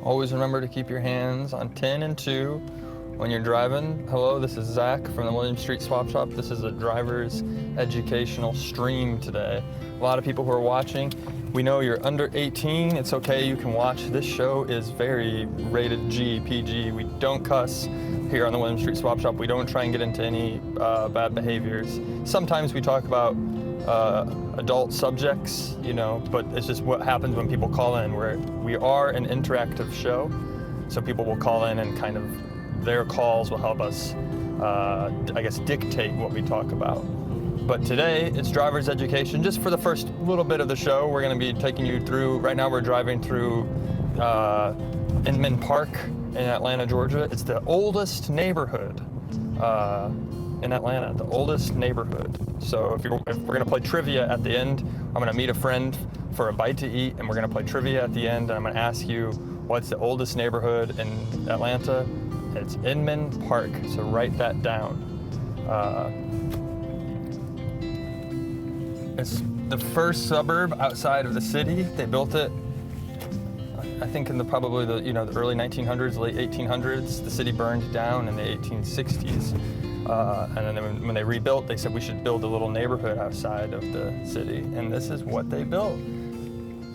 Always remember to keep your hands on 10 and 2 when you're driving. Hello, this is Zach from the William Street Swap Shop. This is a driver's educational stream today. A lot of people who are watching, we know you're under 18. It's okay, you can watch. This show is very rated G, PG. We don't cuss here on the William Street Swap Shop. We don't try and get into any bad behaviors. Sometimes we talk about adult subjects, but it's just what happens when people call in. We are an interactive show, so people will call in and kind of their calls will help us, dictate what we talk about. But today, it's driver's education. Just for the first little bit of the show, we're going to be taking you through, right now we're driving through Inman Park in Atlanta, Georgia. It's the oldest neighborhood in Atlanta, the oldest neighborhood. So if we're going to play trivia at the end, I'm going to meet a friend for a bite to eat, and we're going to play trivia at the end, and I'm going to ask you what's the oldest neighborhood in Atlanta. It's Inman Park, so write that down. It's the first suburb outside of the city. They built it, I think, in the early 1900s, late 1800s. The city burned down in the 1860s. And then when they rebuilt, they said we should build a little neighborhood outside of the city. And this is what they built.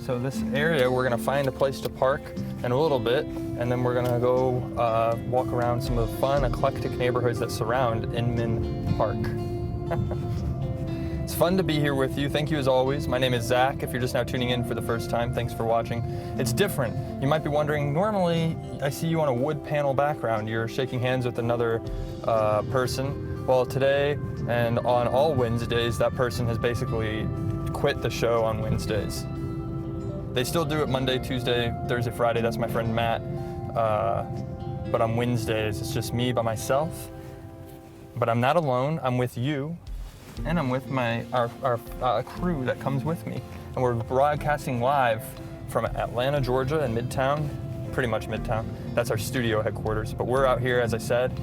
So this area, we're going to find a place to park in a little bit, and then we're going to go walk around some of the fun, eclectic neighborhoods that surround Inman Park. It's fun to be here with you. Thank you as always. My name is Zach. If you're just now tuning in for the first time, thanks for watching. It's different. You might be wondering, normally I see you on a wood panel background. You're shaking hands with another person. Well, today and on all Wednesdays, that person has basically quit the show on Wednesdays. They still do it Monday, Tuesday, Thursday, Friday. That's my friend Matt. But on Wednesdays, it's just me by myself. But I'm not alone. I'm with you. And I'm with our crew that comes with me. And we're broadcasting live from Atlanta, Georgia, in Midtown, pretty much Midtown. That's our studio headquarters. But we're out here, as I said,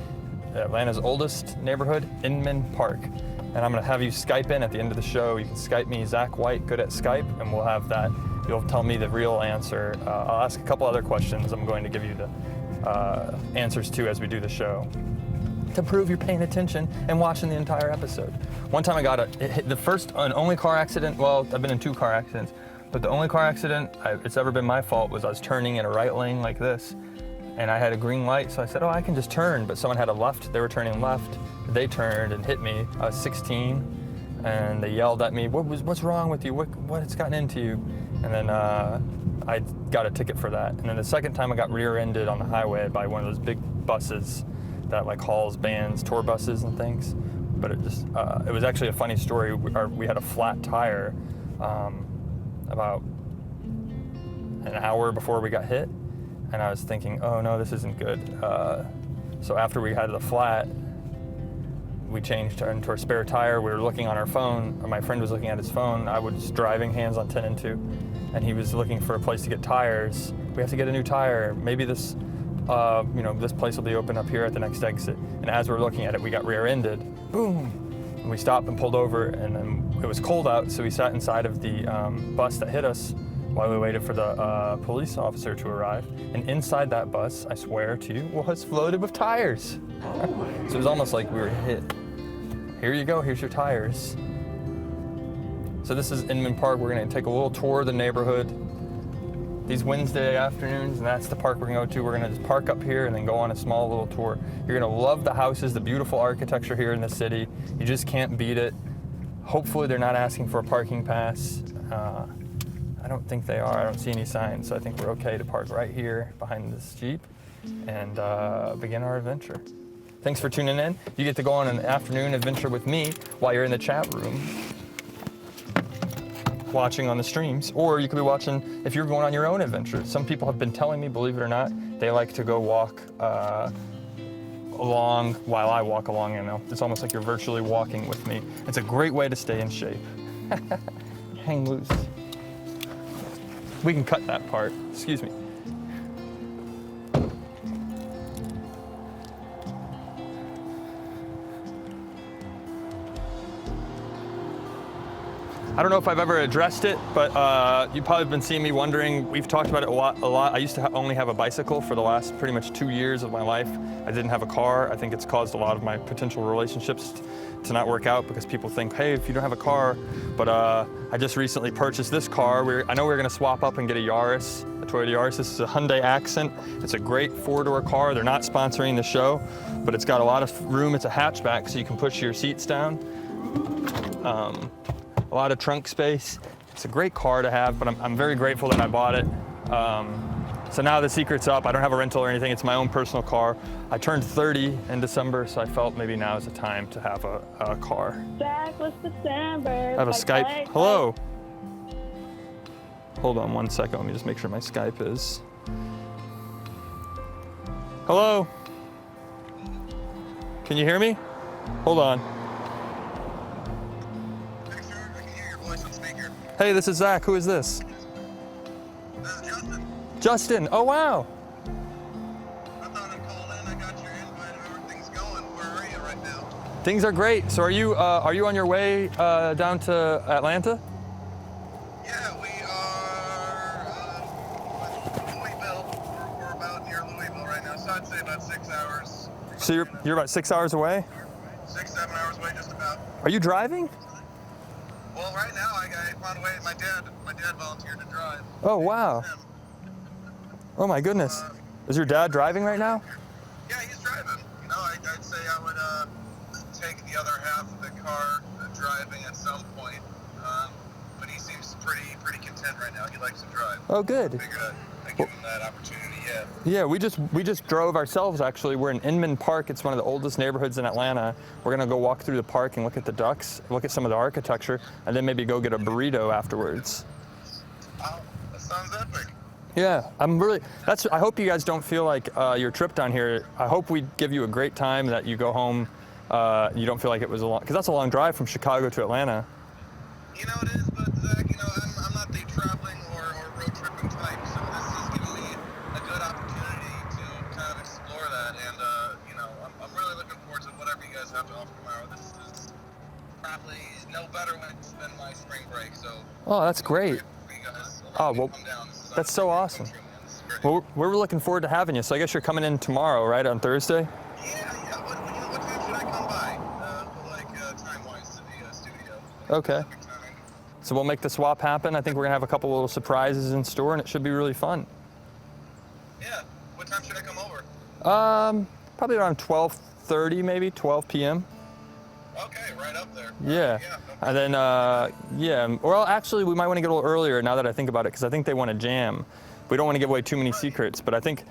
Atlanta's oldest neighborhood, Inman Park. And I'm gonna have you Skype in at the end of the show. You can Skype me, Zach White, good at Skype, and we'll have that. You'll tell me the real answer. I'll ask a couple other questions I'm going to give you the answers to as we do the show, to prove you're paying attention and watching the entire episode. One time I got the first and only car accident, well, I've been in 2 car accidents, but the only car accident it's ever been my fault was I was turning in a right lane like this, and I had a green light, so I said, I can just turn, but someone had a left, they were turning left, they turned and hit me. I was 16, and they yelled at me, what's wrong with you, what has gotten into you? And then I got a ticket for that. And then the second time I got rear-ended on the highway by one of those big buses that hauls bands, tour buses and things. But it was actually a funny story. We had a flat tire about an hour before we got hit, and I was thinking, oh no, this isn't good. So after we had the flat, we changed into our spare tire. We were looking on our phone, or my friend was looking at his phone. I was driving hands on 10 and 2, and he was looking for a place to get tires. We have to get a new tire. Maybe this place will be open up here at the next exit. And as we're looking at it, we got rear-ended. Boom! And we stopped and pulled over, and then it was cold out, so we sat inside of the bus that hit us while we waited for the police officer to arrive. And inside that bus, I swear to you, was floated with tires. So it was almost like we were hit. Here you go, here's your tires. So this is Inman Park. We're gonna take a little tour of the neighborhood these Wednesday afternoons, and that's the park we're gonna go to. We're gonna just park up here and then go on a small little tour. You're gonna love the houses, the beautiful architecture here in the city. You just can't beat it. Hopefully they're not asking for a parking pass. I don't think they are. I don't see any signs, so I think we're okay to park right here behind this Jeep and begin our adventure. Thanks for tuning in. You get to go on an afternoon adventure with me while you're in the chat room watching on the streams, or you could be watching if you're going on your own adventure. Some people have been telling me, believe it or not, they like to go walk along while I walk along. It's almost like you're virtually walking with me. It's a great way to stay in shape. Hang loose. We can cut that part. Excuse me. I don't know if I've ever addressed it, but you've probably been seeing me wondering. We've talked about it a lot. I used to only have a bicycle for the last pretty much 2 years of my life. I didn't have a car. I think it's caused a lot of my potential relationships to not work out because people think, hey, if you don't have a car. But I just recently purchased this car. I know we're gonna swap up and get a Yaris, a Toyota Yaris. This is a Hyundai Accent. It's a great 4-door car. They're not sponsoring the show, but it's got a lot of room. It's a hatchback, so you can push your seats down. A lot of trunk space. It's a great car to have, but I'm very grateful that I bought it. So now the secret's up. I don't have a rental or anything. It's my own personal car. I turned 30 in December, so I felt maybe now is the time to have a car. Jack was December. I have a Skype. Hello. Hold on 1 second. Let me just make sure my Skype is. Hello. Can you hear me? Hold on. Hey, this is Zach. Who is this? This is Justin. Justin. Oh, wow. I thought I'd call in. I got your invite. How are things going? Where are you right now? Things are great. So are you on your way down to Atlanta? Yeah, we are Louisville. We're about near Louisville right now. So I'd say about 6 hours. So you're about 6 hours away? 6, 7 hours away, just about. Are you driving? Well, right now I found a way. My dad volunteered to drive. Oh, wow. Oh my goodness. Is your dad driving right now? Yeah, he's driving. You know, I'd say I would take the other half of the car driving at some point. But he seems pretty content right now. He likes to drive. Oh, good. I figured I'd give him that opportunity. Yeah, we just drove ourselves actually. We're in Inman Park. It's one of the oldest neighborhoods in Atlanta. We're gonna go walk through the park and look at the ducks, look at some of the architecture, and then maybe go get a burrito afterwards. Oh, that sounds epic. Yeah, I hope you guys don't feel like your trip down here. I hope we give you a great time, that you go home, you don't feel like it was a long, because that's a long drive from Chicago to Atlanta. You know it is, but Zach, you know, I'm not the traveling or road tripping type, so this is giving me a good opportunity to kind of explore that, and you know, I'm really looking forward to whatever you guys have to offer tomorrow. This is probably no better way to spend my spring break, so. Oh, that's great. For you guys, Oh, well, that's so awesome. Well, we're looking forward to having you. So I guess you're coming in tomorrow, right, on Thursday? Yeah. What time should I come by? Time-wise to the studio. Okay. So we'll make the swap happen. I think we're gonna have a couple little surprises in store, and it should be really fun. Yeah. What time should I come over? Probably around 12:30, maybe 12 p.m. Okay, right up there. Yeah. And then, yeah. Well, actually, we might want to get a little earlier now that I think about it, because I think they want to jam. We don't want to give away too many secrets, but I think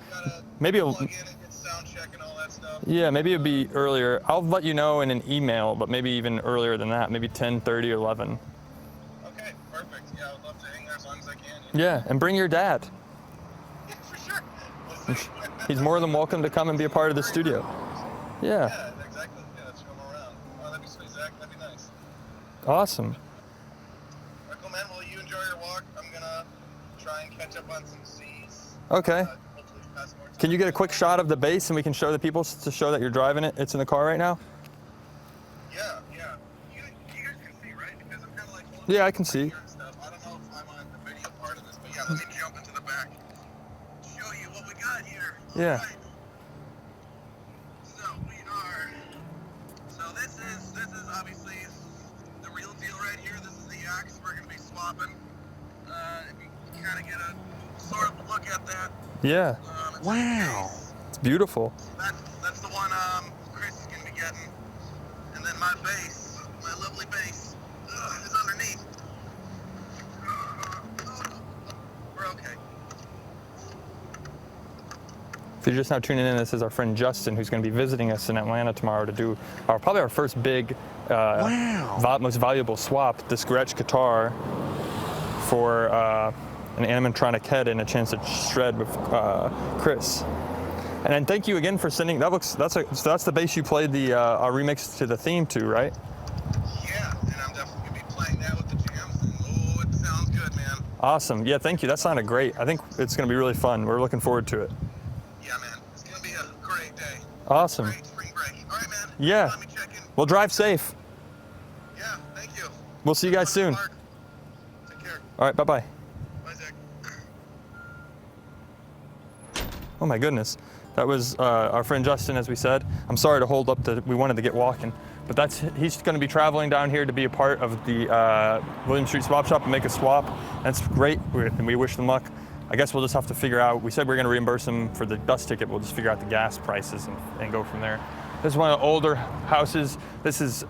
maybe Plug in and get sound check and all that stuff. yeah, maybe it'd be earlier. I'll let you know in an email, but maybe even earlier than that, maybe 10:30 or 11. Okay, perfect. Yeah, I would love to hang there as long as I can. Yeah, and bring your dad. Yeah, for sure. We'll see. He's more than welcome to come and be a part of the studio. Yeah. Yeah, exactly. Yeah, let's come around. Oh, that'd be sweet, Zach. That'd be nice. Awesome. All right, cool, man. Well, you enjoy your walk. I'm gonna try and catch up on some C's. Okay. Hopefully pass more time. Can you get a quick shot of the base and we can show the people to show that you're driving it? It's in the car right now? Yeah. You guys can see, right? Because I'm kind of like holding Yeah, I can see. here and stuff. I don't know if I'm on the video part of this, but yeah, let me jump into the back. Show you what we got here. Yeah. All right. So we are. So this is obviously the real deal right here. This is the axe we're gonna be swapping. If you kind of get a sort of look at that. Yeah. It's Wow. nice. It's beautiful. That's the one Chris is gonna be getting, and then my base, my lovely base, is underneath. We're okay. If you're just now tuning in, this is our friend Justin, who's going to be visiting us in Atlanta tomorrow to do probably our first big, most valuable swap, this Gretsch guitar for an animatronic head and a chance to shred with Chris. And then thank you again for sending. So that's the bass you played the remix to the theme to, right? Yeah, and I'm definitely gonna be playing that with the jams. And, oh, it sounds good, man. Awesome. Yeah, thank you. That sounded great. I think it's going to be really fun. We're looking forward to it. Yeah, man, it's gonna be a great day. Awesome. Great spring break. All right, man. Yeah. Let me check in. Well, drive safe. Yeah, thank you. We'll see you guys soon. Mark. All right, bye-bye. Bye, Zach. Oh my goodness. That was our friend Justin, as we said. I'm sorry to hold up we wanted to get walking, but he's gonna be traveling down here to be a part of the William Street Swap Shop and make a swap. That's great, and we wish them luck. I guess we'll just have to figure out, we said we are gonna reimburse them for the bus ticket, we'll just figure out the gas prices and go from there. This is one of the older houses. This is,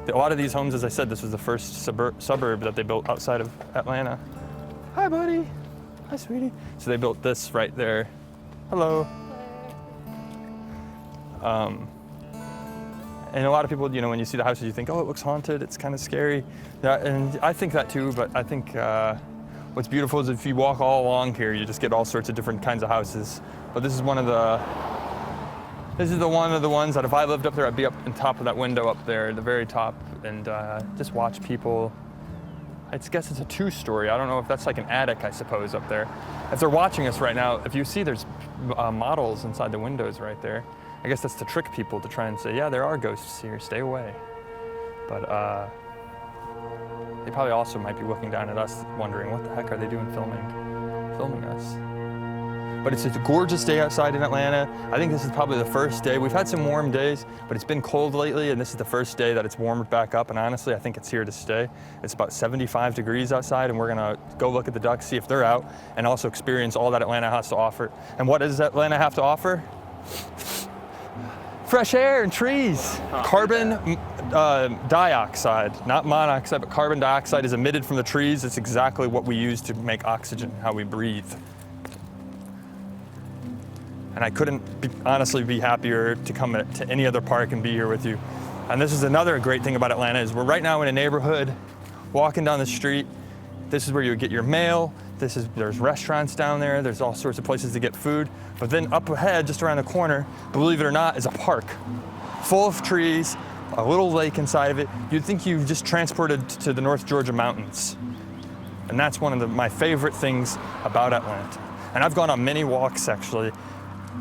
a lot of these homes, as I said, this was the first suburb that they built outside of Atlanta. Hi, buddy. Hi, sweetie. So they built this right there. Hello. And a lot of people, you know, when you see the houses, you think, oh, it looks haunted, it's kind of scary. And I think that too, but I think what's beautiful is if you walk all along here, you just get all sorts of different kinds of houses. But this is one of the ones that if I lived up there, I'd be up on top of that window up there, the very top, and just watch people. I guess it's a 2-story. I don't know if that's like an attic, I suppose, up there. If they're watching us right now, if you see there's models inside the windows right there. I guess that's to trick people to try and say, yeah, there are ghosts here, stay away. But they probably also might be looking down at us wondering, what the heck are they doing filming us? But it's a gorgeous day outside in Atlanta. I think this is probably the first day. We've had some warm days, but it's been cold lately, and this is the first day that it's warmed back up, and honestly, I think it's here to stay. It's about 75 degrees outside, and we're gonna go look at the ducks, see if they're out, and also experience all that Atlanta has to offer. And what does Atlanta have to offer? Fresh air and trees. Carbon dioxide, not monoxide, but carbon dioxide is emitted from the trees. It's exactly what we use to make oxygen, how we breathe. And I couldn't honestly be happier to come to any other park and be here with you. And this is another great thing about Atlanta is we're right now in a neighborhood, walking down the street. This is where you get your mail. There's restaurants down there. There's all sorts of places to get food. But then up ahead, just around the corner, believe it or not, is a park full of trees, a little lake inside of it. You'd think you just transported to the North Georgia mountains. And that's one of my favorite things about Atlanta. And I've gone on many walks actually,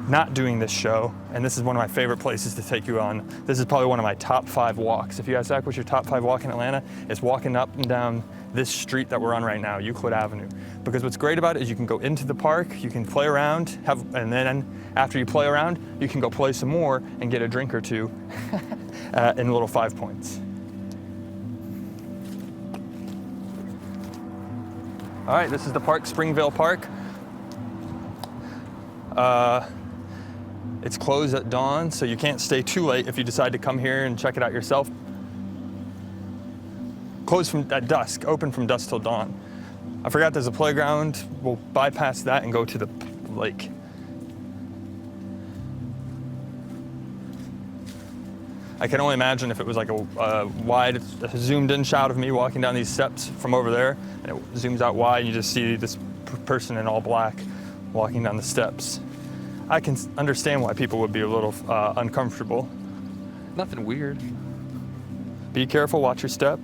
not doing this show, and this is one of my favorite places to take you on. This is probably one of my top 5 walks. If you ask Zach, what's your top 5 walk in Atlanta? It's walking up and down this street that we're on right now, Euclid Avenue. Because what's great about it is you can go into the park, you can play around, and then after you play around, you can go play some more and get a drink or two in little 5 Points. All right, this is the park, Springvale Park. It's closed at dawn, so you can't stay too late if you decide to come here and check it out yourself. Closed at dusk, open from dusk till dawn. I forgot there's a playground. We'll bypass that and go to the lake. I can only imagine if it was like a wide, zoomed in shot of me walking down these steps from over there, and it zooms out wide, and you just see this person in all black walking down the steps. I can understand why people would be a little uncomfortable. Nothing weird. Be careful, watch your step.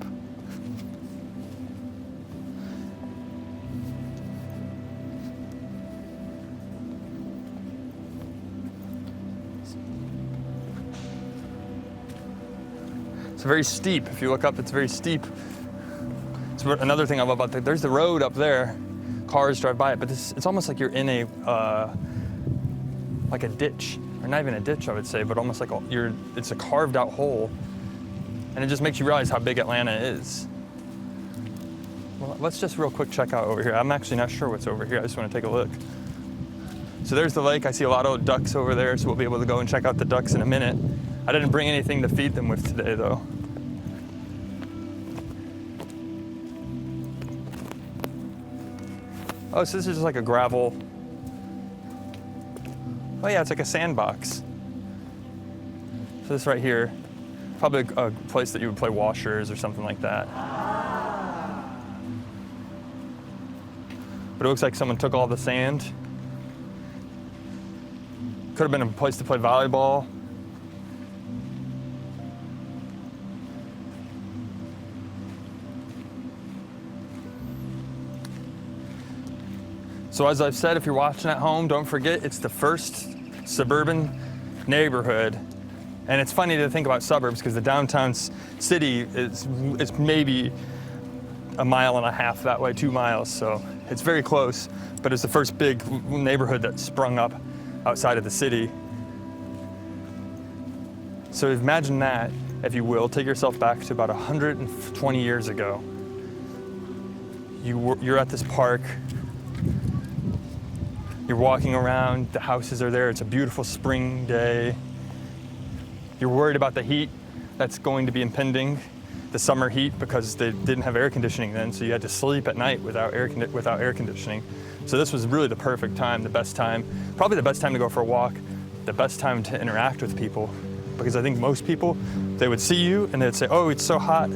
It's very steep. If you look up, it's very steep. It's another thing I love about there's the road up there. Cars drive by it, but it's almost like you're in a like a ditch, or not even a ditch, I would say, but almost like it's a carved out hole, and it just makes you realize how big Atlanta is. Well, let's just real quick check out over here. I'm actually not sure what's over here. I just want to take a look. So there's the lake. I see a lot of ducks over there, so we'll be able to go and check out the ducks in a minute. I didn't bring anything to feed them with today, though. Oh, so this is just like a gravel. Oh yeah, it's like a sandbox. So this right here, probably a place that you would play washers or something like that. But it looks like someone took all the sand. Could have been a place to play volleyball. So as I've said, if you're watching at home, don't forget it's the first suburban neighborhood. And it's funny to think about suburbs because the downtown city is maybe a mile and a half that way, 2 miles, so it's very close, but it's the first big neighborhood that sprung up outside of the city. So imagine that, if you will, take yourself back to about 120 years ago. You're at this park, you're walking around, the houses are there, it's a beautiful spring day. You're worried about the heat that's going to be impending, the summer heat, because they didn't have air conditioning then, so you had to sleep at night without air conditioning. So this was really the perfect time, the best time, probably the best time to go for a walk, the best time to interact with people, because I think most people, they would see you and they'd say, oh, it's so hot.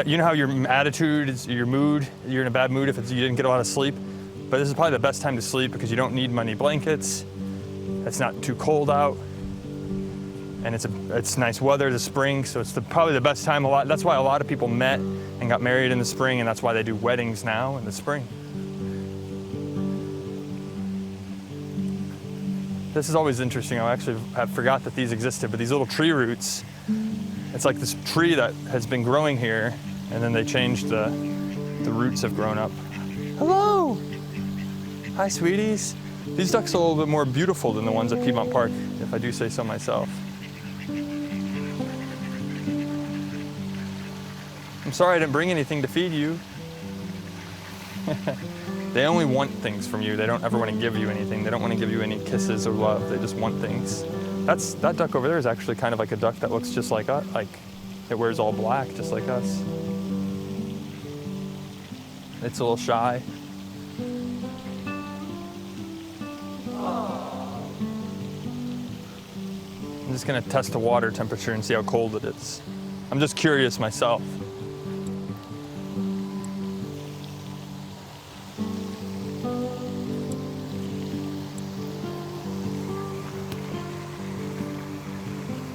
You know how your attitude is, your mood, you're in a bad mood if you didn't get a lot of sleep, but this is probably the best time to sleep because you don't need many blankets, it's not too cold out, and it's nice weather, the spring, so it's probably the best time. That's why a lot of people met and got married in the spring, and that's why they do weddings now in the spring. This is always interesting. I actually have forgot that these existed, but these little tree roots, it's like this tree that has been growing here, and then they changed the roots have grown up. Hello! Hi, sweeties. These ducks are a little bit more beautiful than the ones at Piedmont Park, if I do say so myself. I'm sorry I didn't bring anything to feed you. They only want things from you. They don't ever want to give you anything. They don't want to give you any kisses or love. They just want things. That duck over there is actually kind of like a duck that looks just like us. Like it wears all black, just like us. It's a little shy. I'm just gonna test the water temperature and see how cold it is. I'm just curious myself.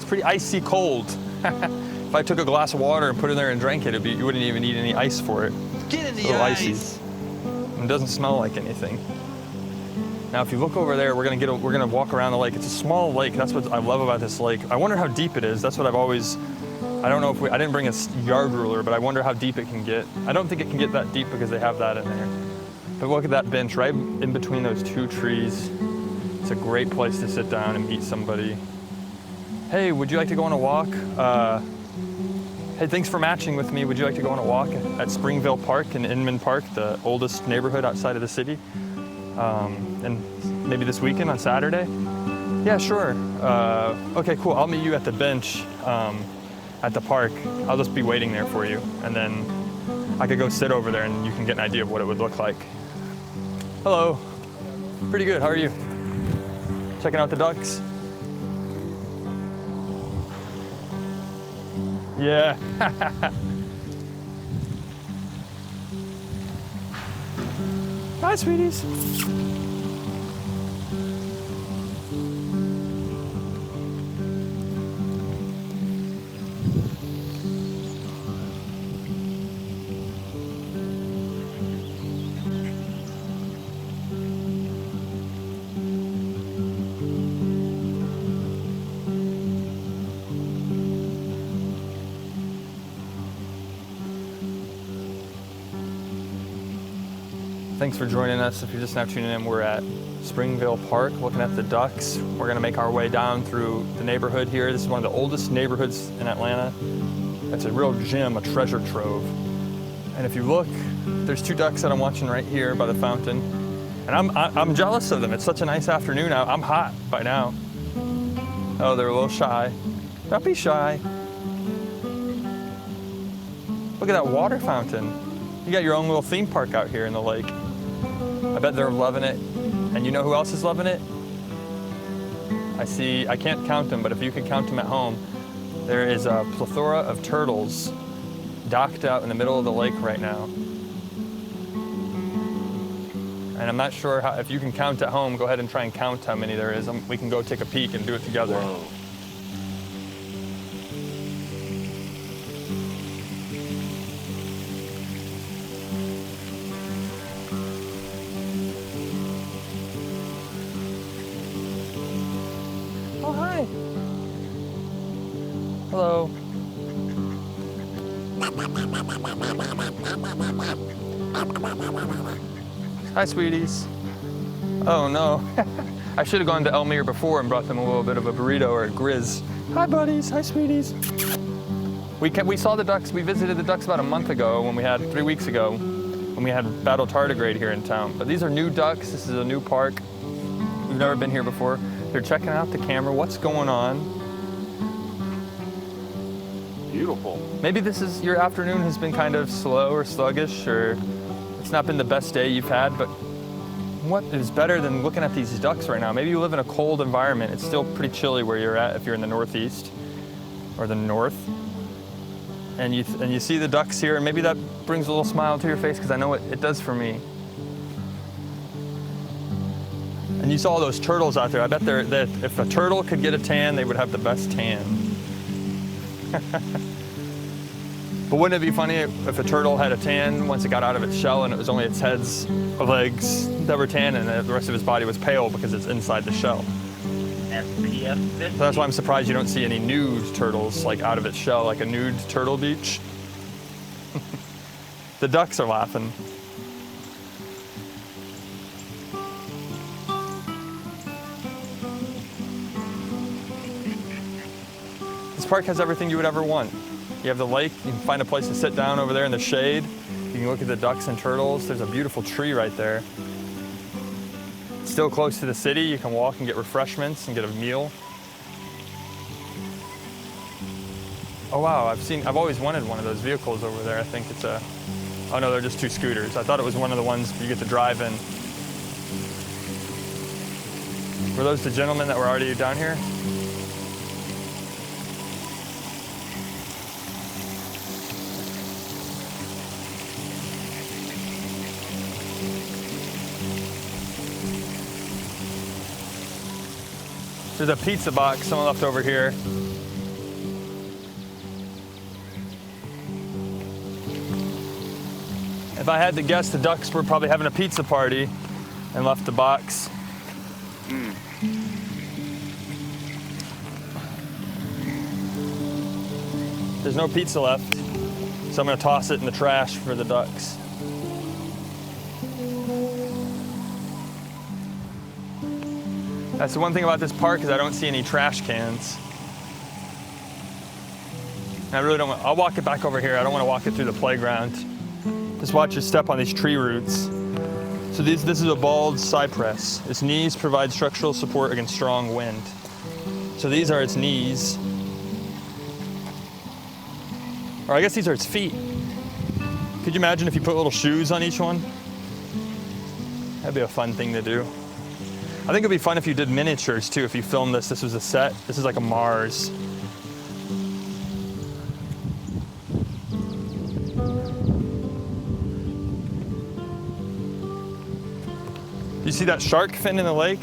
Pretty icy cold. If I took a glass of water and put it in there and drank it, you wouldn't even need any ice for it. Get in the it's a little ice. icy. And it doesn't smell like anything. Now, if you look over there, we're gonna walk around the lake. It's a small lake. That's what I love about this lake. I wonder how deep it is. That's what I've always. I don't know if I didn't bring a yard ruler, but I wonder how deep it can get. I don't think it can get that deep because they have that in there. But look at that bench right in between those two trees. It's a great place to sit down and meet somebody. Hey, would you like to go on a walk? Hey, thanks for matching with me. Would you like to go on a walk at Springville Park in Inman Park, the oldest neighborhood outside of the city? And maybe this weekend on Saturday? Yeah, sure. Okay, cool. I'll meet you at the bench at the park. I'll just be waiting there for you. And then I could go sit over there and you can get an idea of what it would look like. Hello. Pretty good. How are you? Checking out the ducks? Yeah. Hi, sweeties. Thanks for joining us. If you're just now tuning in, we're at Springville Park looking at the ducks. We're gonna make our way down through the neighborhood here. This is one of the oldest neighborhoods in Atlanta. It's a real gem, a treasure trove. And if you look, there's two ducks that I'm watching right here by the fountain. And I'm jealous of them. It's such a nice afternoon out. I'm hot by now. Oh, they're a little shy. Don't be shy. Look at that water fountain. You got your own little theme park out here in the lake. I bet they're loving it. And you know who else is loving it? I can't count them, but if you could count them at home, there is a plethora of turtles docked out in the middle of the lake right now. And I'm not sure if you can count at home, go ahead and try and count how many there is. We can go take a peek and do it together. Whoa. Oh, hi. Hello. Hi, sweeties. Oh no. I should have gone to Elmere before and brought them a little bit of a burrito or a grizz. Hi, buddies. Hi, sweeties. We saw the ducks. We visited the ducks about a month ago when we had 3 weeks ago when we had battle tardigrade here in town. But these are new ducks. This is a new park. We've never been here before. They're checking out the camera. What's going on? Beautiful. Maybe this is your afternoon has been kind of slow or sluggish, or it's not been the best day you've had, but what is better than looking at these ducks right now? Maybe you live in a cold environment. It's still pretty chilly where you're at if you're in the Northeast or the North. And you see the ducks here, and maybe that brings a little smile to your face, because I know it does for me. And you saw those turtles out there. I bet that if a turtle could get a tan, they would have the best tan. But wouldn't it be funny if a turtle had a tan once it got out of its shell and it was only its heads or legs that were tan and the rest of its body was pale because it's inside the shell? So that's why I'm surprised you don't see any nude turtles like out of its shell, like a nude turtle beach. The ducks are laughing. This park has everything you would ever want. You have the lake, you can find a place to sit down over there in the shade. You can look at the ducks and turtles. There's a beautiful tree right there. It's still close to the city. You can walk and get refreshments and get a meal. Oh wow, I've always wanted one of those vehicles over there. I think it's oh no, they're just 2 scooters. I thought it was one of the ones you get to drive in. Were those the gentlemen that were already down here? There's a pizza box someone left over here. If I had to guess, the ducks were probably having a pizza party and left the box. There's no pizza left, so I'm gonna toss it in the trash for the ducks. That's the one thing about this park is I don't see any trash cans. And I really don't I'll walk it back over here. I don't want to walk it through the playground. Just watch your step on these tree roots. So this is a bald cypress. Its knees provide structural support against strong wind. So these are its knees. Or I guess these are its feet. Could you imagine if you put little shoes on each one? That'd be a fun thing to do. I think it'd be fun if you did miniatures too, if you filmed this. This was a set. This is like a Mars. You see that shark fin in the lake?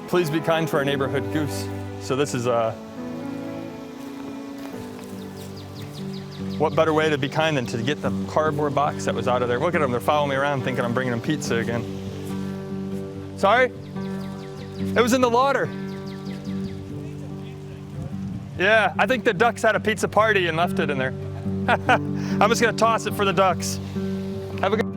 Please be kind to our neighborhood goose. So this is what better way to be kind than to get the cardboard box that was out of there. Look at them, they're following me around thinking I'm bringing them pizza again. Sorry? It was in the larder. Yeah, I think the ducks had a pizza party and left it in there. I'm just gonna toss it for the ducks. Have a good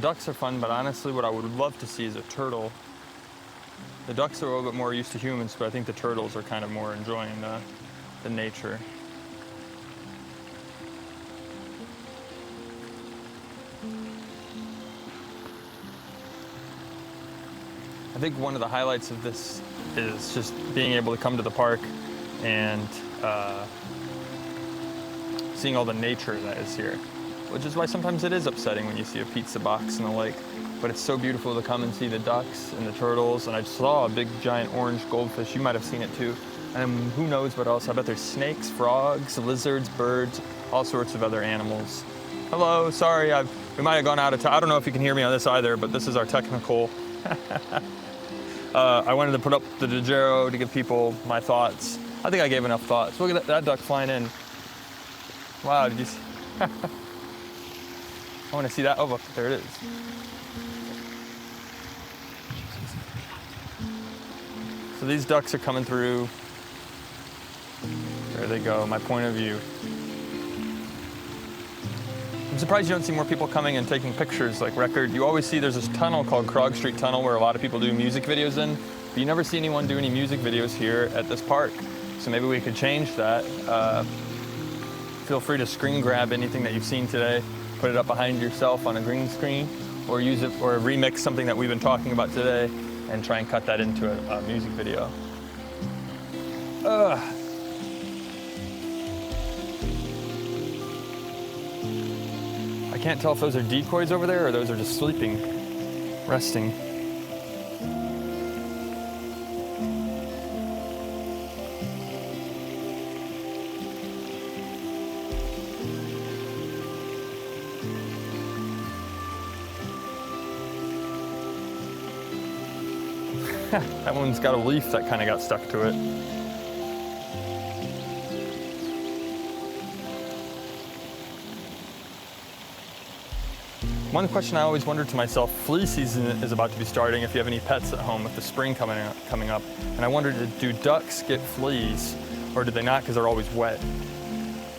ducks are fun, but honestly what I would love to see is a turtle. The ducks are a little bit more used to humans, but I think the turtles are kind of more enjoying the nature. I think one of the highlights of this is just being able to come to the park and seeing all the nature that is here, which is why sometimes it is upsetting when you see a pizza box in the lake. But it's so beautiful to come and see the ducks and the turtles. And I just saw a big giant orange goldfish. You might have seen it too. And who knows what else. I bet there's snakes, frogs, lizards, birds, all sorts of other animals. Hello, sorry, we might have gone out of time. I don't know if you can hear me on this either, but this is our technical. I wanted to put up the Dejero to give people my thoughts. I think I gave enough thoughts. Look at that duck flying in. Wow, did you see? I want to see that. Oh, look, there it is. So these ducks are coming through. There they go, my point of view. I'm surprised you don't see more people coming and taking pictures like record. You always see there's this tunnel called Krog Street Tunnel where a lot of people do music videos in, but you never see anyone do any music videos here at this park. So maybe we could change that. Feel free to screen grab anything that you've seen today, put it up behind yourself on a green screen, or use it or remix something that we've been talking about today and try and cut that into a music video. I can't tell if those are decoys over there or those are just sleeping, resting. That one's got a leaf that kind of got stuck to it. One question I always wondered to myself, flea season is about to be starting if you have any pets at home with the spring coming up. And I wondered, do ducks get fleas or do they not because they're always wet?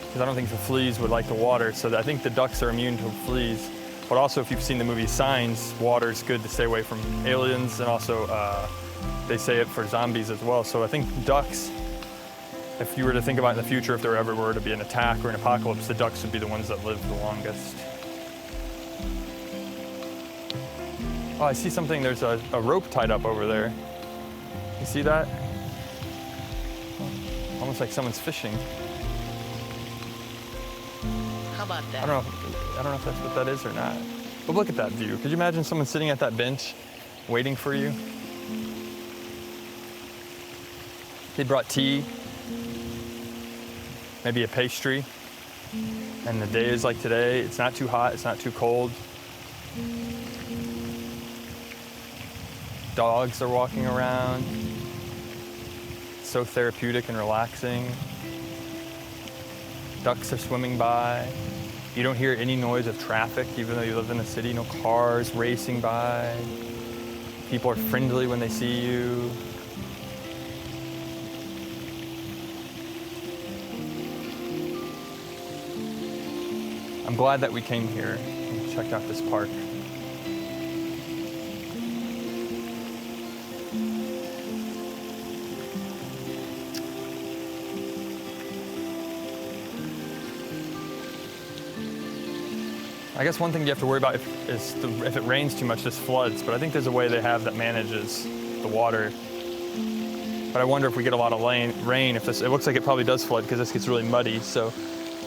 Because I don't think the fleas would like the water, so I think the ducks are immune to fleas. But also if you've seen the movie Signs, water is good to stay away from aliens, and also they say it for zombies as well. So I think ducks, if you were to think about in the future, if there ever were to be an attack or an apocalypse, the ducks would be the ones that live the longest. Oh, I see something, there's a rope tied up over there. You see that? Almost like someone's fishing. How about that? I don't know if that's what that is or not. But look at that view. Could you imagine someone sitting at that bench waiting for you? They brought tea, maybe a pastry, and the day is like today. It's not too hot, it's not too cold. Dogs are walking around. It's so therapeutic and relaxing. Ducks are swimming by. You don't hear any noise of traffic, even though you live in the city. No cars racing by. People are friendly when they see you. I'm glad that we came here and checked out this park. I guess one thing you have to worry about is if it rains too much, this floods. But I think there's a way they have that manages the water. But I wonder if we get a lot of rain, if it looks like it probably does flood because this gets really muddy. So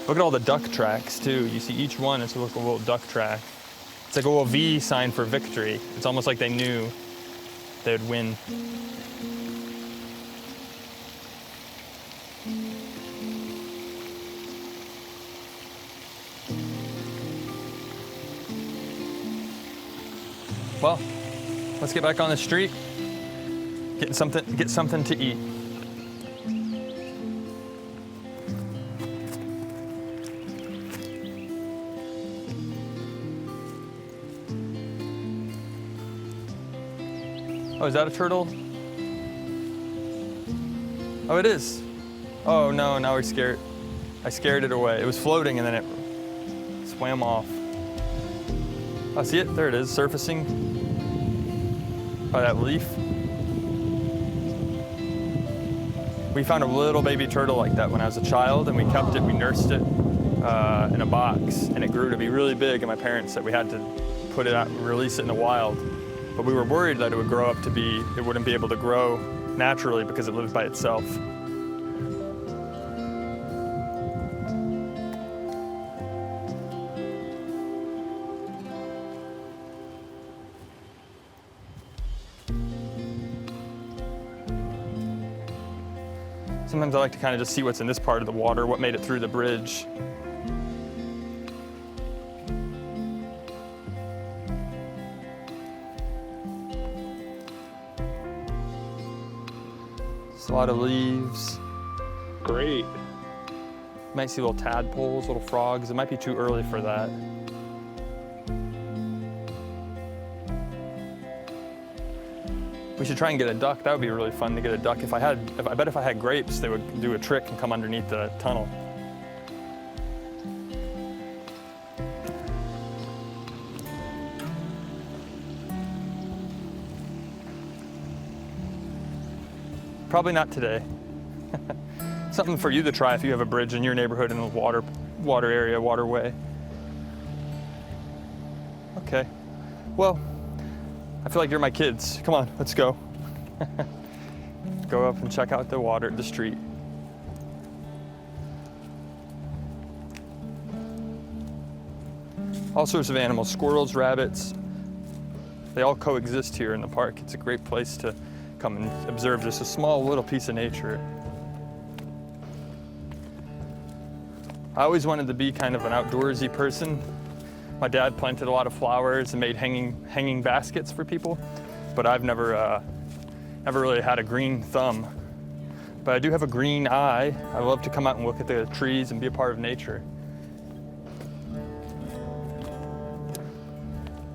look at all the duck tracks too. You see each one is like a little duck track. It's like a little V sign for victory. It's almost like they knew they would win. Well, let's get back on the street, get something to eat. Oh, is that a turtle? Oh, it is. Oh no, now we're scared. I scared it away. It was floating and then it swam off. I see it, there it is, surfacing by that leaf. We found a little baby turtle like that when I was a child, and we kept it, we nursed it in a box, and it grew to be really big, and my parents said we had to put it out and release it in the wild. But we were worried that it would grow up to be, it wouldn't be able to grow naturally because it lives by itself. Sometimes I like to kind of just see what's in this part of the water, what made it through the bridge. Just a lot of leaves. Great. You might see little tadpoles, little frogs. It might be too early for that. We should try and get a duck. That would be really fun to get a duck. I bet if I had grapes, they would do a trick and come underneath the tunnel. Probably not today. Something for you to try if you have a bridge in your neighborhood in the water area, waterway. Okay. Well, I feel like you're my kids. Come on, let's go. Go up and check out the water, the street. All sorts of animals, squirrels, rabbits. They all coexist here in the park. It's a great place to come and observe just a small little piece of nature. I always wanted to be kind of an outdoorsy person. My dad planted a lot of flowers and made hanging baskets for people, but I've never really had a green thumb. But I do have a green eye. I love to come out and look at the trees and be a part of nature.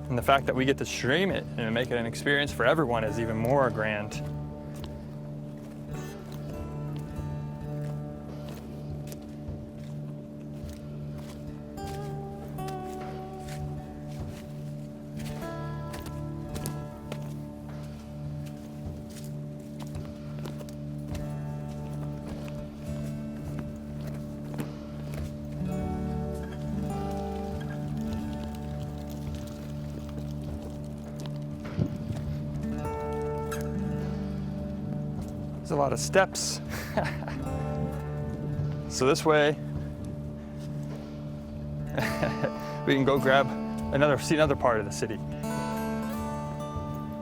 And the fact that we get to stream it and make it an experience for everyone is even more grand. There's a lot of steps. So this way, we can go see another part of the city.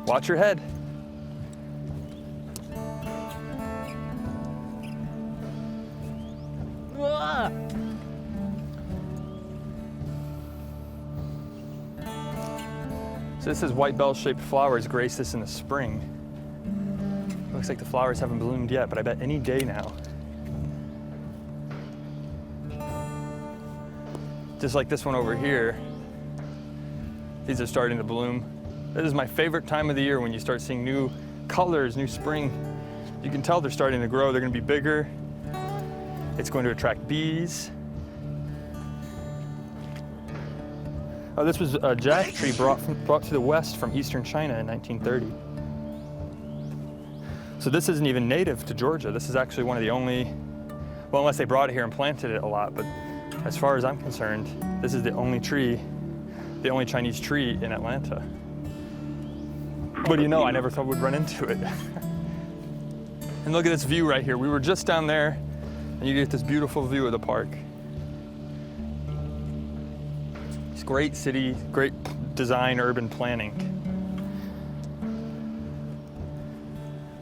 Watch your head. So this is white bell-shaped flowers grace this in the spring. Looks like the flowers haven't bloomed yet, but I bet any day now. Just like this one over here, these are starting to bloom. This is my favorite time of the year when you start seeing new colors, new spring. You can tell they're starting to grow. They're going to be bigger. It's going to attract bees. Oh, this was a jack tree brought to the west from eastern China in 1930. So this isn't even native to Georgia. This is actually one of the only, well, unless they brought it here and planted it a lot, but as far as I'm concerned, this is the only Chinese tree in Atlanta. What do you know, I never thought we'd run into it. And look at this view right here. We were just down there, and you get this beautiful view of the park. It's great city, great design, urban planning.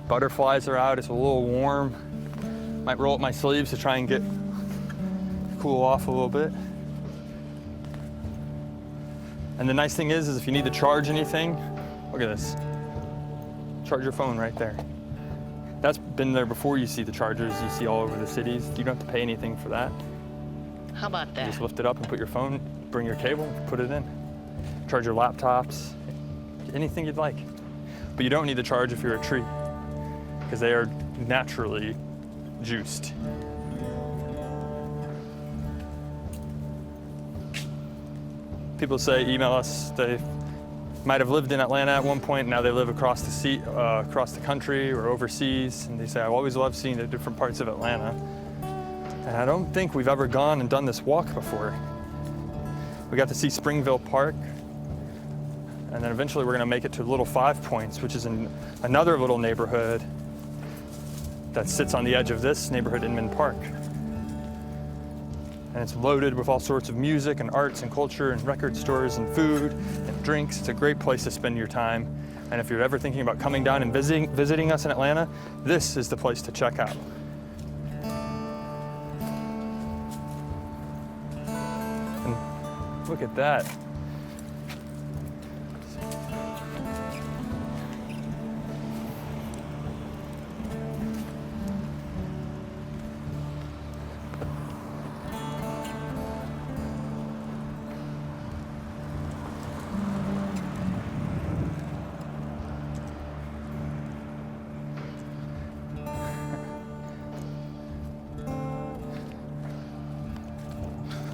Butterflies are out, it's a little warm. Might roll up my sleeves to try and cool off a little bit. And the nice thing is if you need to charge anything, look at this. Charge your phone right there. That's been there before you see the chargers you see all over the cities. You don't have to pay anything for that. How about that? You just lift it up and put your phone, bring your cable, put it in. Charge your laptops, anything you'd like. But you don't need to charge if you're a tree, because they are naturally juiced. people say, email us, they might have lived in Atlanta at one point, now they live across the country or overseas, and they say, I've always loved seeing the different parts of Atlanta. And I don't think we've ever gone and done this walk before. We got to see Springville Park, and then eventually we're gonna make it to Little Five Points, which is in another little neighborhood that sits on the edge of this neighborhood, Inman Park. And it's loaded with all sorts of music and arts and culture and record stores and food and drinks. It's a great place to spend your time. And if you're ever thinking about coming down and visiting us in Atlanta, this is the place to check out. And look at that.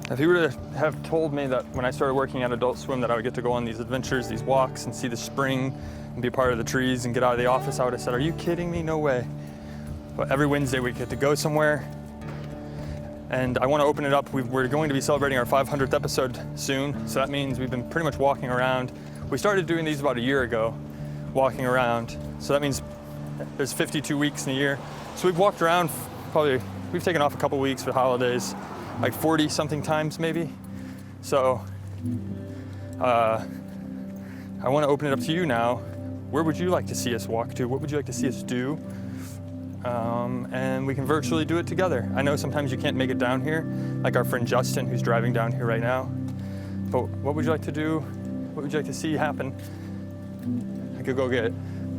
If you were to have told me that when I started working at Adult Swim that I would get to go on these adventures, these walks, and see the spring, and be a part of the trees, and get out of the office, I would have said, are you kidding me? No way. But every Wednesday we get to go somewhere, and I want to open it up. We're going to be celebrating our 500th episode soon, so that means we've been pretty much walking around. We started doing these about a year ago, walking around, so that means there's 52 weeks in a year. So we've walked around we've taken off a couple weeks for holidays, like 40 something times maybe. So I want to open it up to you now. Where would you like to see us walk to? What would you like to see us do? And we can virtually do it together. I know sometimes you can't make it down here, like our friend Justin who's driving down here right now. But what would you like to do? What would you like to see happen? I could go get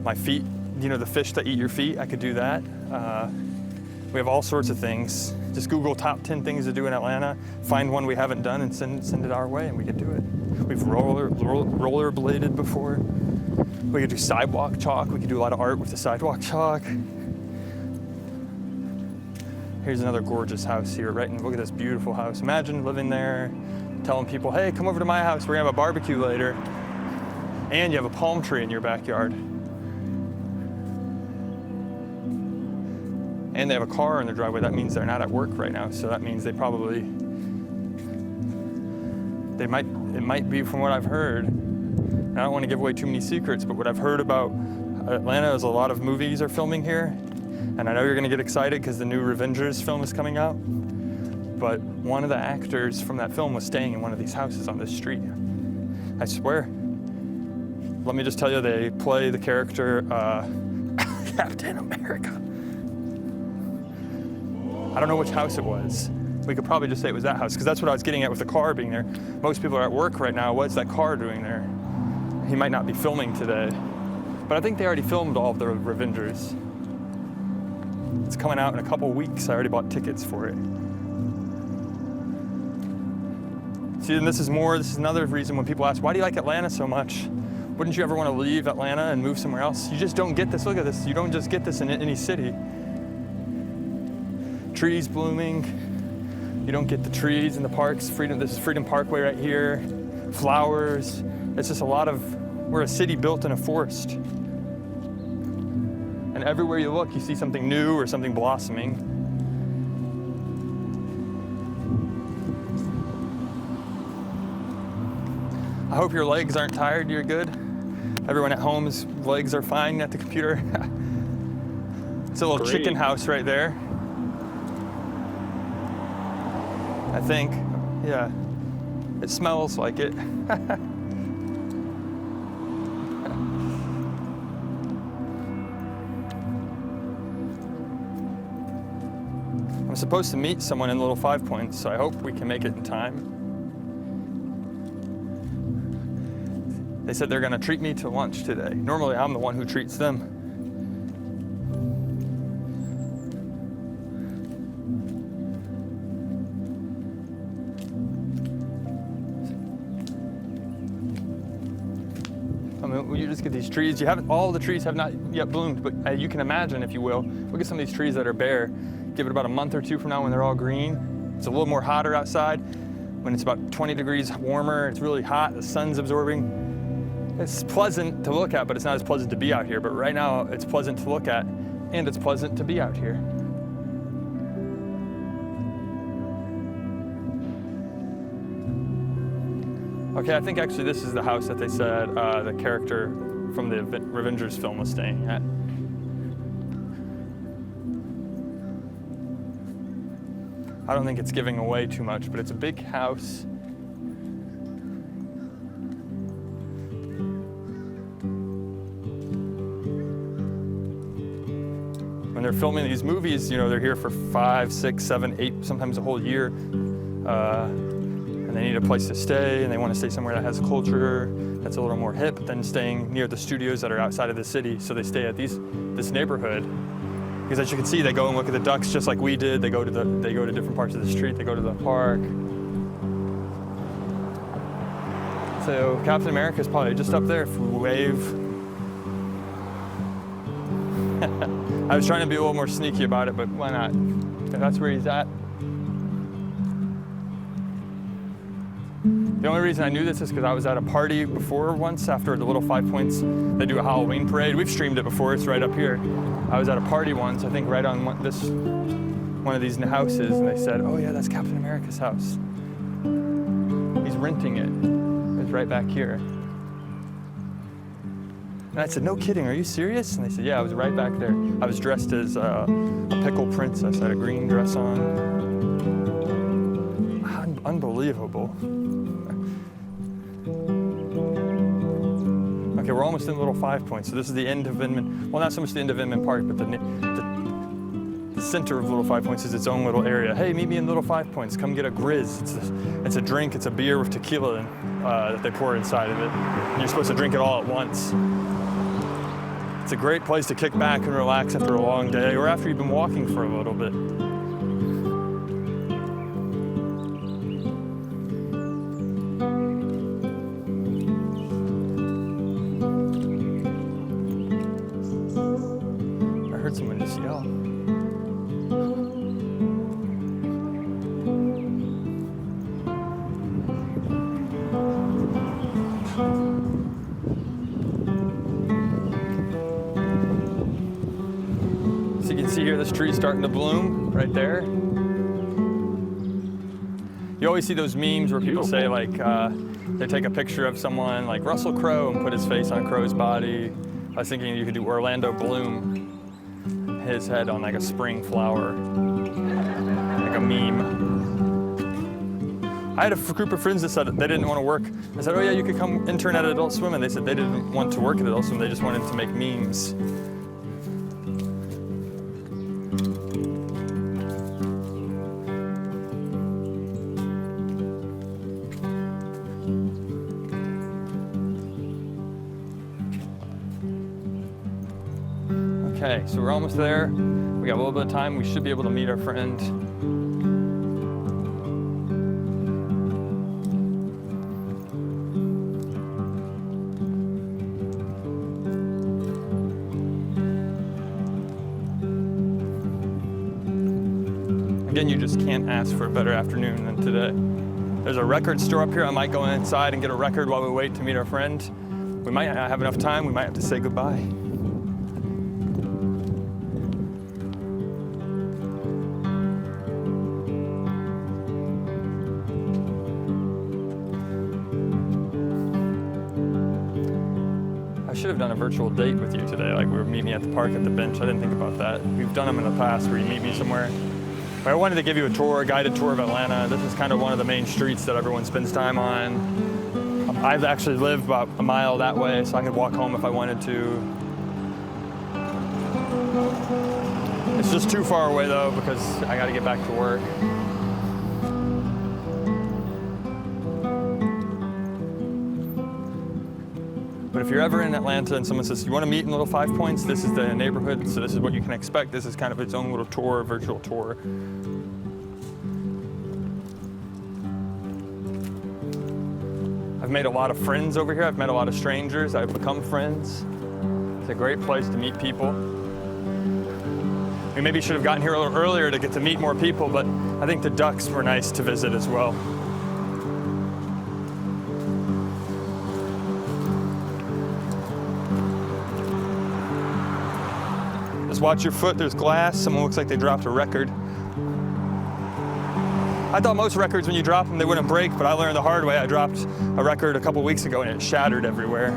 my feet, you know, the fish that eat your feet. I could do that. We have all sorts of things. Just Google top 10 things to do in Atlanta, find one we haven't done and send it our way and we can do it. We've rollerbladed before. We could do sidewalk chalk. We could do a lot of art with the sidewalk chalk. Here's another gorgeous house here, right? And look at this beautiful house. Imagine living there, telling people, hey, come over to my house. We're gonna have a barbecue later. And you have a palm tree in your backyard. And they have a car in their driveway. That means they're not at work right now. So that means it might be, from what I've heard, and I don't want to give away too many secrets, but what I've heard about Atlanta is a lot of movies are filming here. And I know you're gonna get excited because the new Revengers film is coming out. But one of the actors from that film was staying in one of these houses on this street. I swear. Let me just tell you, they play the character Captain America. I don't know which house it was. We could probably just say it was that house, because that's what I was getting at with the car being there. Most people are at work right now. What's that car doing there? He might not be filming today. But I think they already filmed all of the Revengers. It's coming out in a couple weeks. I already bought tickets for it. See, and this is another reason when people ask, why do you like Atlanta so much? Wouldn't you ever want to leave Atlanta and move somewhere else? You just don't get this. Look at this. You don't just get this in any city. Trees blooming. You don't get the trees in the parks. This is Freedom Parkway right here. Flowers. It's just we're a city built in a forest. And everywhere you look, you see something new or something blossoming. I hope your legs aren't tired, you're good. Everyone at home's legs are fine at the computer. It's a little chicken house right there. I think, yeah. It smells like it. I'm supposed to meet someone in Little Five Points, so I hope we can make it in time. They said they're gonna treat me to lunch today. Normally I'm the one who treats them. I mean, you just get these trees. All the trees have not yet bloomed, but you can imagine, if you will, look at some of these trees that are bare. Give it about a month or two from now when they're all green. It's a little more hotter outside. when it's about 20 degrees warmer, it's really hot, the sun's absorbing. It's pleasant to look at, but it's not as pleasant to be out here. But right now, it's pleasant to look at, and it's pleasant to be out here. Okay, I think actually this is the house that they said the character from the Revengers film was staying at. I don't think it's giving away too much, but it's a big house. When they're filming these movies, you know, they're here for 5, 6, 7, 8, sometimes a whole year. And they need a place to stay, and they want to stay somewhere that has culture, that's a little more hip than staying near the studios that are outside of the city. So they stay at this neighborhood. Because as you can see, they go and look at the ducks just like we did. They go to different parts of the street. They go to the park. So Captain America is probably just up there. If we wave. I was trying to be a little more sneaky about it, but why not? If that's where he's at. The only reason I knew this is because I was at a party before once after the Little 5 Points. They do a Halloween parade. We've streamed it before. It's right up here. I was at a party once, I think right on one of these houses, and they said, "Oh yeah, that's Captain America's house. He's renting it. It's right back here." And I said, "No kidding, are you serious?" And they said, "Yeah, I was right back there. I was dressed as a pickle princess. I had a green dress on." Unbelievable. Okay, we're almost in Little 5 Points. So this is the end of Inman. Well, not so much the end of Inman Park, but the center of Little 5 Points is its own little area. Hey, meet me in Little 5 Points. Come get a Grizz. It's a drink. It's a beer with tequila that they pour inside of it. And you're supposed to drink it all at once. It's a great place to kick back and relax after a long day or after you've been walking for a little bit. Someone just yell. So you can see here this tree's starting to bloom right there. You always see those memes where people say like they take a picture of someone like Russell Crowe and put his face on a crow's body. I was thinking you could do Orlando Bloom. His head on like a spring flower, like a meme. I had a group of friends that said they didn't want to work. I said, "Oh yeah, you could come intern at Adult Swim," and they said they didn't want to work at Adult Swim, they just wanted to make memes. Okay, so we're almost there. We got a little bit of time. We should be able to meet our friend. Again, you just can't ask for a better afternoon than today. There's a record store up here. I might go inside and get a record while we wait to meet our friend. We might not have enough time. We might have to say goodbye. I should have done a virtual date with you today, like we were meeting at the park at the bench. I didn't think about that. We've done them in the past where you meet me somewhere. But I wanted to give you a tour, a guided tour of Atlanta. This is kind of one of the main streets that everyone spends time on. I've actually lived about a mile that way, so I could walk home if I wanted to. It's just too far away though, because I gotta get back to work. But if you're ever in Atlanta and someone says, "You want to meet in Little 5 Points?" This is the neighborhood, so this is what you can expect. This is kind of its own little tour, virtual tour. I've made a lot of friends over here. I've met a lot of strangers. I've become friends. It's a great place to meet people. We maybe should have gotten here a little earlier to get to meet more people, but I think the ducks were nice to visit as well. Just watch your foot, there's glass. Someone looks like they dropped a record. I thought most records, when you drop them, they wouldn't break, but I learned the hard way. I dropped a record a couple weeks ago and it shattered everywhere.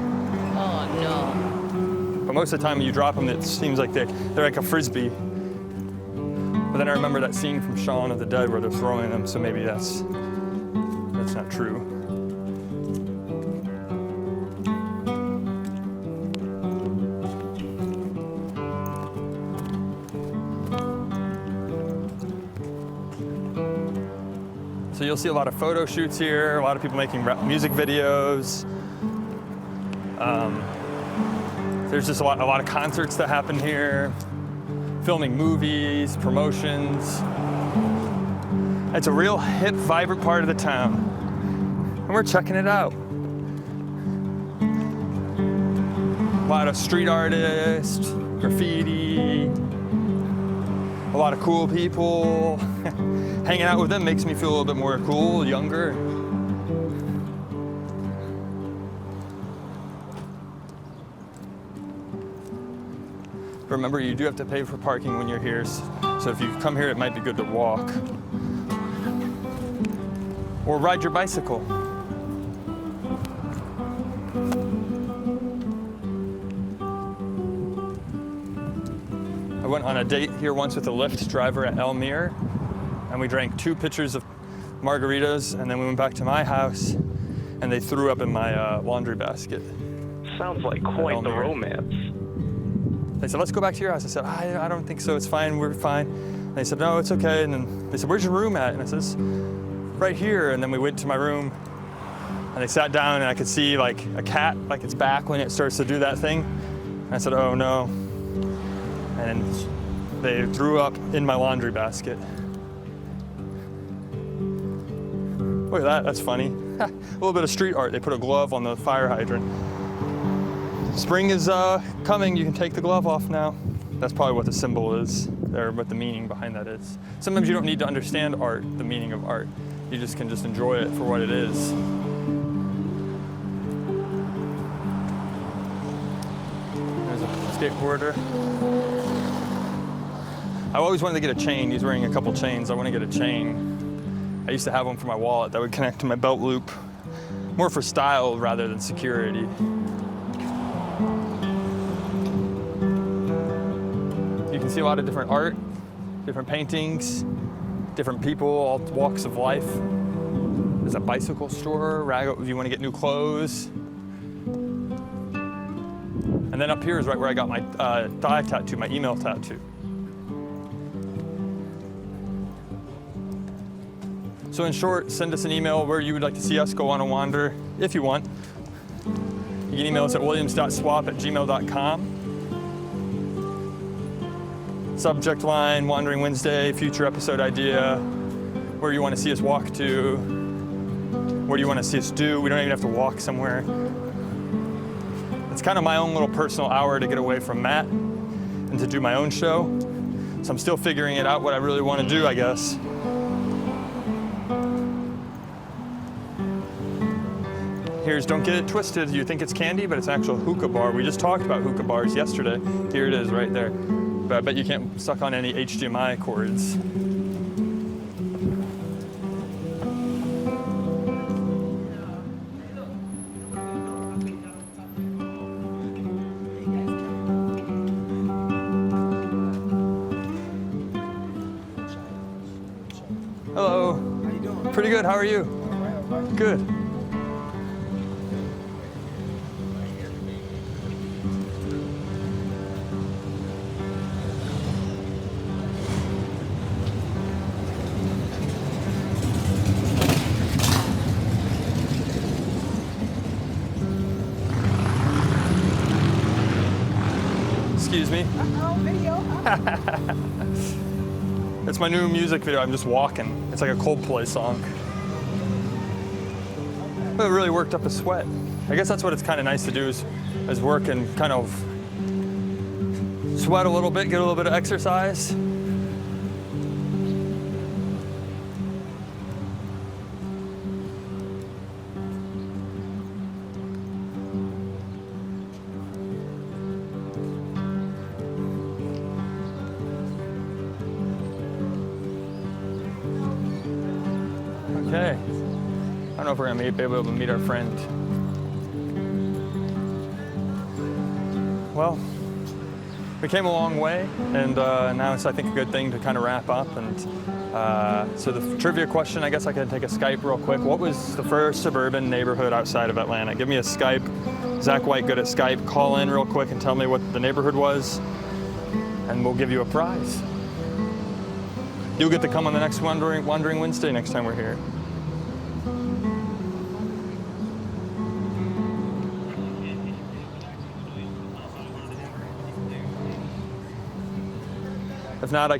Oh, no. But most of the time when you drop them, it seems like they're like a Frisbee. But then I remember that scene from Shaun of the Dead where they're throwing them, so maybe that's not true. So you'll see a lot of photo shoots here, a lot of people making music videos. There's just a lot of concerts that happen here, filming movies, promotions. It's a real hip, vibrant part of the town, and we're checking it out. A lot of street artists, graffiti, a lot of cool people. Hanging out with them makes me feel a little bit more cool, younger. Remember, you do have to pay for parking when you're here, so if you come here, it might be good to walk. Or ride your bicycle. I went on a date here once with a Lyft driver at Elmere, and we drank 2 pitchers of margaritas, and then we went back to my house, and they threw up in my laundry basket. Sounds like quite the romance. They said, let's go back to your house. I said, I don't think so, it's fine, we're fine. And they said, no, it's okay. And then they said, where's your room at? And I said, right here. And then we went to my room, and they sat down, and I could see like a cat, like its back when it starts to do that thing. And I said, oh no. And they threw up in my laundry basket. Look at that, that's funny. A little bit of street art. They put a glove on the fire hydrant. Spring is coming, you can take the glove off now. That's probably what the symbol is, or what the meaning behind that is. Sometimes you don't need to understand art, the meaning of art. You just can just enjoy it for what it is. There's a skateboarder. I always wanted to get a chain. He's wearing a couple chains. I want to get a chain. I used to have one for my wallet that would connect to my belt loop. More for style rather than security. You can see a lot of different art, different paintings, different people, all walks of life. There's a bicycle store, if you want to get new clothes. And then up here is right where I got my thigh tattoo, my email tattoo. So in short, send us an email where you would like to see us go on a wander, if you want. You can email us at williams.swap@gmail.com. Subject line, Wandering Wednesday, future episode idea, where you want to see us walk to, what do you want to see us do? We don't even have to walk somewhere. It's kind of my own little personal hour to get away from Matt and to do my own show. So I'm still figuring it out what I really want to do, I guess. Here's Don't Get It Twisted. You think it's candy, but it's an actual hookah bar. We just talked about hookah bars yesterday. Here it is right there. But I bet you can't suck on any HDMI cords. Hello. How you doing? Pretty good. How are you? All right. Good. Excuse me. Video. It's my new music video. I'm just walking. It's like a Coldplay song. It really worked up a sweat. I guess that's what it's kind of nice to do is work and kind of sweat a little bit, get a little bit of exercise. Okay. I don't know if we're gonna be able to meet our friend. Well, we came a long way, and now it's, I think, a good thing to kind of wrap up. And so the trivia question, I guess I could take a Skype real quick. What was the first suburban neighborhood outside of Atlanta? Give me a Skype. Zach White, good at Skype. Call in real quick and tell me what the neighborhood was, and we'll give you a prize. You'll get to come on the next Wandering Wednesday next time we're here. If not,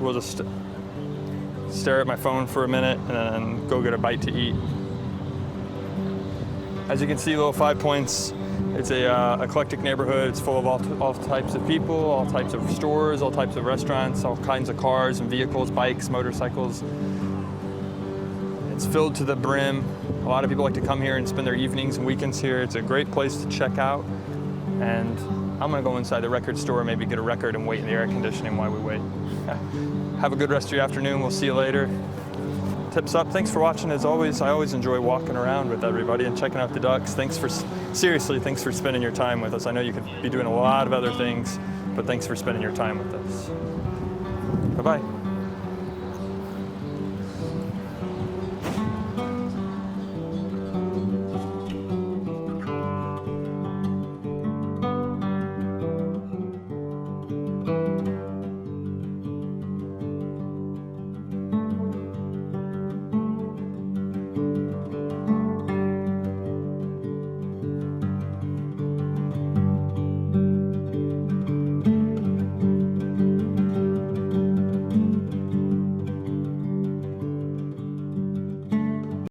we'll just stare at my phone for a minute and then go get a bite to eat. As you can see, Little 5 Points, it's a eclectic neighborhood. It's full of all types of people, all types of stores, all types of restaurants, all kinds of cars and vehicles, bikes, motorcycles. It's filled to the brim. A lot of people like to come here and spend their evenings and weekends here. It's a great place to check out. And I'm gonna go inside the record store, maybe get a record and wait in the air conditioning while we wait. Have a good rest of your afternoon. We'll see you later. Tips up. Thanks for watching. As always, I always enjoy walking around with everybody and checking out the ducks. Seriously, thanks for spending your time with us. I know you could be doing a lot of other things, but thanks for spending your time with us. Bye-bye.